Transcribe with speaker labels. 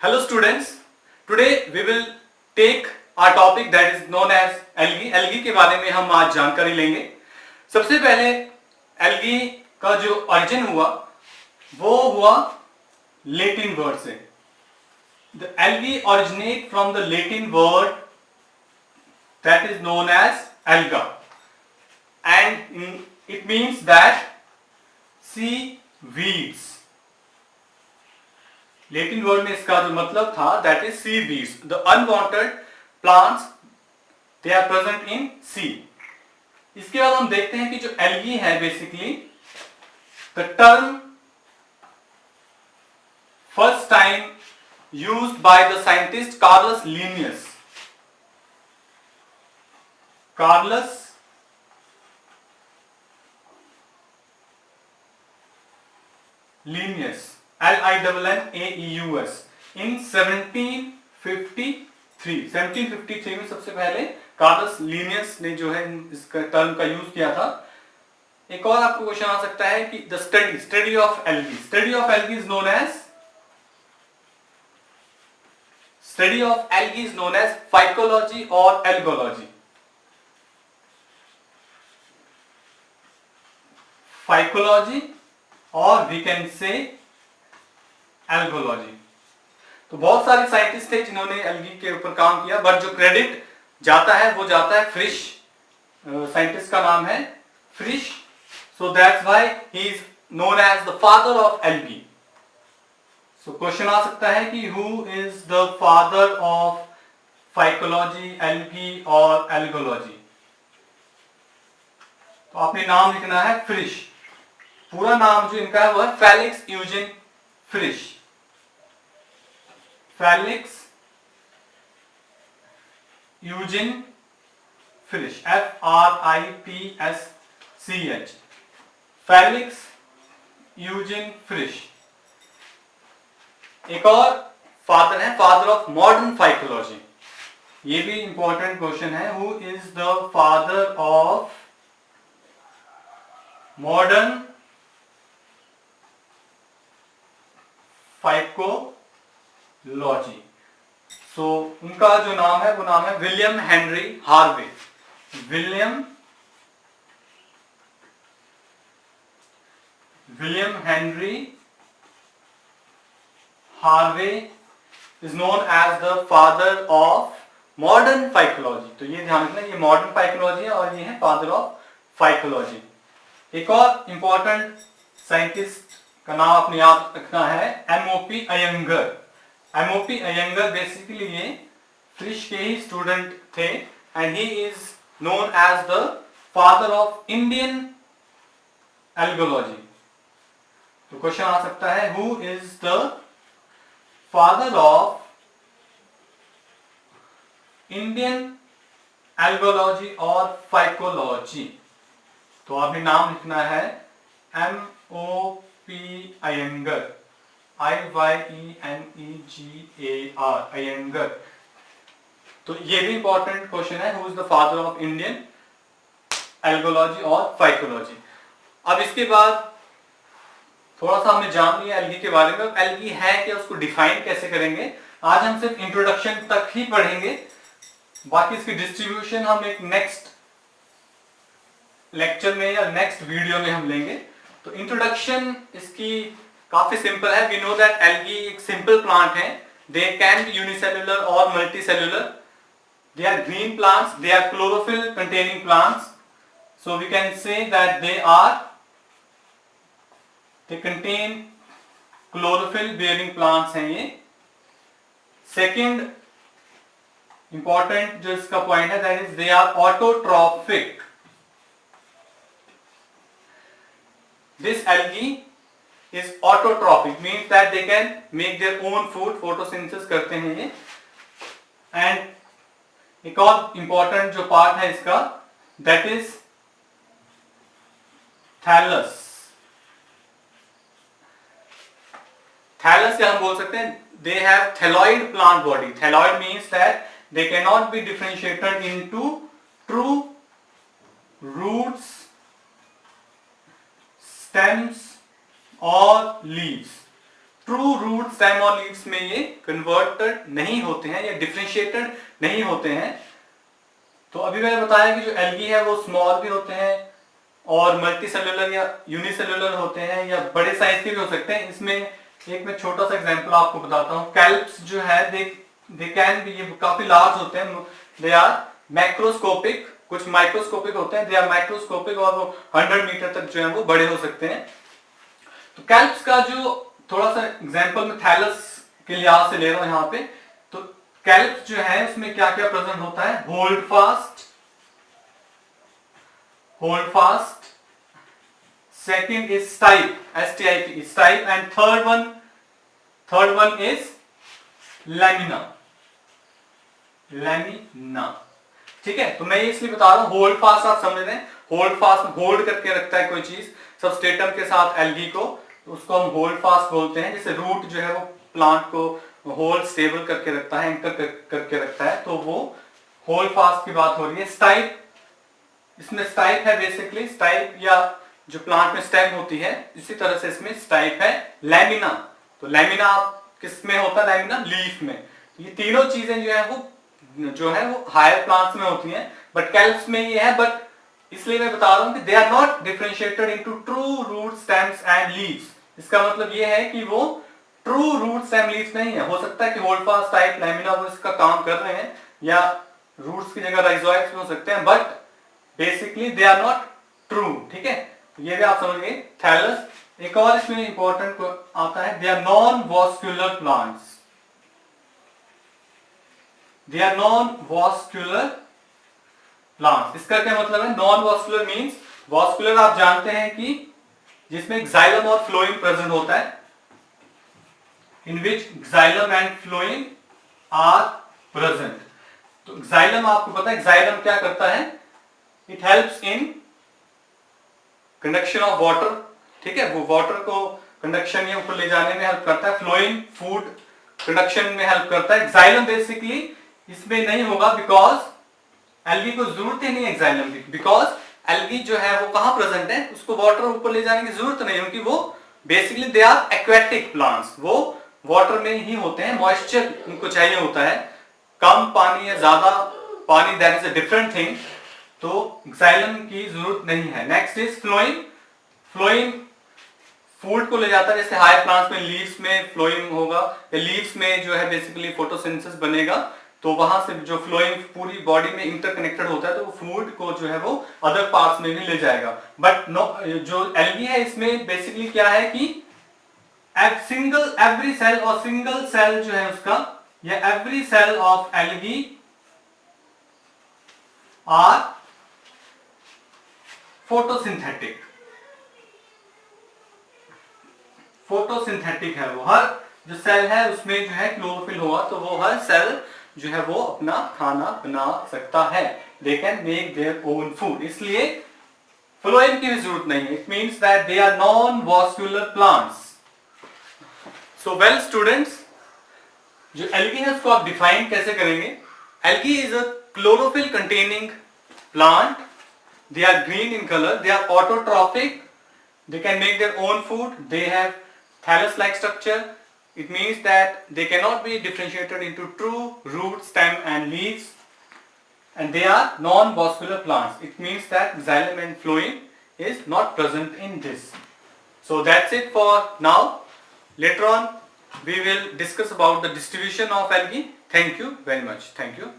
Speaker 1: Hello students, today we will take our topic that is known as algae. Algae के बारे में हम आज जानकारी लेंगे। सबसे पहले algae का जो origin हुआ वो हुआ Latin word से। The algae originate from the Latin word that is known as alga and it means that sea weeds. Latin word में इसका जो मतलब था that is sea weeds, the unwanted plants they are present in sea. इसके बाद हम देखते हैं कि जो एल्गी है basically the term first time used by the scientist Carolus Linnaeus. Carolus Linnaeus LINNAEUS in 1753 में सबसे पहले कार्लस लिनियस ने जो है इसका टर्म का यूज किया था। एक और आपको क्वेश्चन आ सकता है कि the study of algae is known as phycology और एल्गोलॉजी। फाइकोलॉजी और वी कैन से एल्गोलॉजी। तो बहुत सारे साइंटिस्ट थे जिन्होंने एल्गी के ऊपर काम किया, बट जो क्रेडिट जाता है वो जाता है फ्रिश। साइंटिस्ट का नाम है Fritsch, so that's why he is known as the father of algae. So question आ सकता है कि who is the father of phycology, algae और एल्गोलॉजी। तो आपने नाम लिखना है फ्रिश। पूरा नाम जो इनका है वो है Felix Eugen Fritsch. Felix Eugen Fritsch, FRIPSCH, Felix Eugen Fritsch. एक और फादर है, फादर ऑफ मॉडर्न फाइकोलॉजी। ये भी इंपॉर्टेंट क्वेश्चन है, who is the father of modern phycology. So उनका जो नाम है वो नाम है William Henry Harvey. William Henry Harvey is known as the father of modern phycology. तो ये ध्यान रखना, ये मॉडर्न फाइकोलॉजी है और ये है फादर ऑफ फाइकोलॉजी। एक और इंपॉर्टेंट साइंटिस्ट का नाम अपने याद रखना है MOP Iyengar. MOP Iyengar basically ये फ्रिश के ही स्टूडेंट थे and he is known as the father of Indian algology. तो क्वेश्चन आ सकता है who is the father of Indian algology और फाइकोलॉजी। तो आपने नाम लिखना है MOP अयंगर, IYENEGAR अयंगर। तो ये भी इंपॉर्टेंट क्वेश्चन है, who is the father of Indian algology और फाइकोलॉजी। अब इसके बाद थोड़ा सा हमने जान लिया एल्गी के बारे में। एल्गी है क्या, उसको डिफाइन कैसे करेंगे, आज हम सिर्फ इंट्रोडक्शन तक ही पढ़ेंगे। बाकी इसकी डिस्ट्रीब्यूशन हम एक नेक्स्ट लेक्चर में या नेक्स्ट वीडियो में हम लेंगे। तो इंट्रोडक्शन इसकी काफी सिंपल है। वी नो दैट एल्गी एक सिंपल प्लांट है। दे कैन बी यूनिसेल्युलर और multicellular. They are green plants, they are chlorophyll containing plants, so we can say that they contain chlorophyll bearing plants हैं ये। Second important जो इसका point है that is they are autotrophic. This algae is autotrophic, means that they can make their own food, photosynthesis करते हैं ये। And एक और important जो पार्ट है इसका that is thallus। thallus से हम बोल सकते हैं they have thalloid plant body। thalloid means that they cannot be differentiated into true roots, stems और leaves। ट्रू रूट स्टेम और लीव्स में ये कन्वर्टेड नहीं होते हैं या डिफरेंशिएटेड नहीं होते हैं। तो अभी मैंने बताया कि जो एल्गी है वो स्मॉल भी होते हैं और मल्टी सेलुलर या यूनिसेलुलर होते हैं या बड़े साइज के भी हो सकते हैं। इसमें एक मैं छोटा सा एग्जांपल आपको बताता हूँ। कैल्प्स जो है दे कैन बी, ये काफी लार्ज होते हैं, दे आर मैक्रोस्कोपिक, कुछ माइक्रोस्कोपिक होते हैं, दे आर माइक्रोस्कोपिक और वो 100 मीटर तक जो है वो बड़े हो सकते हैं। तो कैल्प्स का जो थोड़ा सा एग्जांपल मैं थैलस के लिहाज से ले रहा हूं यहां पे। तो कैल्प्स जो है उसमें क्या क्या प्रेजेंट होता है? Hold fast, second is stipe, STIP, stipe, and third one is lamina. ठीक है, तो मैं ये इसलिए बता रहा हूं, होल्ड फास्ट आप समझ रहे हैं, होल्ड फास्ट होल्ड करके रखता है कोई चीज सबस्ट्रेटम के साथ एल्गी को, तो उसको हम होल्ड फास्ट बोलते हैं। जैसे रूट जो है वो प्लांट को होल्ड स्टेबल करके रखता है, एंकर करके रखता है, तो वो होल्ड फास्ट की बात हो रही है। स्टाइप, इसमें स्टाइप है बेसिकली, स्टाइप या जो प्लांट में स्टेम होती है, इसी तरह से इसमें स्टाइप है। लैमिना, तो लैमिना किस में होता है? लैमिना लीफ में। ये तीनों चीजें जो है वो हायर प्लांट्स में होती हैं, बट कैल्प्स में ये है। बट इसलिए मैं बता रहा हूं कि they are not differentiated into true root stems and leaves. इसका मतलब ये है कि वो ट्रू रूट स्टेम लीव्स नहीं है। हो सकता है कि होल्ड फास्ट, टाइप, लैमिना वो इसका काम कर रहे हैं, या रूट्स की जगह राइजोइड्स भी हो सकते हैं, but basically they are not true. ठीक है, ये भी आप समझ गए। थैलस, एक और इसमें इंपॉर्टेंट आता है, they are non vascular plants. They are non vascular plants. इसका क्या मतलब है? नॉन वॉस्कुलर मींस, वॉस्कुलर आप जानते हैं कि जिसमें जाइलम और फ्लोएम प्रेजेंट होता है, in which xylem and phloem are present. तो जाइलम आपको पता है, जाइलम क्या करता है? It helps in conduction of water. ठीक है, वो वाटर को कंडक्शन या ऊपर ले जाने में हेल्प करता है। फ्लोएम फूड कंडक्शन में हेल्प करता है। जाइलम बेसिकली इसमें नहीं होगा, बिकॉज एल्गी को जरूरत ही नहीं है जाइलम की, बिकॉज एल्गी जो है वो कहां प्रेजेंट है, उसको वाटर ऊपर ले जाने की जरूरत नहीं है, क्योंकि वो basically they are aquatic plants, वो वाटर में ही होते हैं। मॉइस्चर उनको चाहिए होता है, कम पानी या ज्यादा पानी, that is a different thing. तो जाइलम की जरूरत नहीं है। Next is phloem. Phloem food को ले जाता है, जैसे हाई प्लांट्स में लीव्स में फ्लोएम होगा, या लीव्स में जो है बेसिकली फोटोसिंथेसिस बनेगा, तो वहां से जो फ्लोएम पूरी बॉडी में इंटरकनेक्टेड होता है, तो वो फूड को जो है वो अदर पार्ट्स में भी ले जाएगा। बट जो एल्गी है इसमें बेसिकली क्या है कि एवरी सेल और सिंगल सेल जो है उसका, या every cell of algae are photosynthetic. Photosynthetic है वो, हर जो सेल है उसमें जो है क्लोरोफिल होगा, तो वो हर सेल जो है वो अपना खाना बना सकता है। They can make their own food, इसलिए फ्लोएम की भी जरूरत नहीं है। It means that they are non vascular plants. So well students, जो एल्गी है उसको आप डिफाइन कैसे करेंगे? Algae is a chlorophyll containing plant. They are green in colour, they are autotrophic, they can make their own food, they have thallus like structure. It means that they cannot be differentiated into true root, stem and leaves, and they are non-vascular plants. It means that xylem and phloem is not present in this. So that's it for now. Later on we will discuss about the distribution of algae. Thank you very much. Thank you.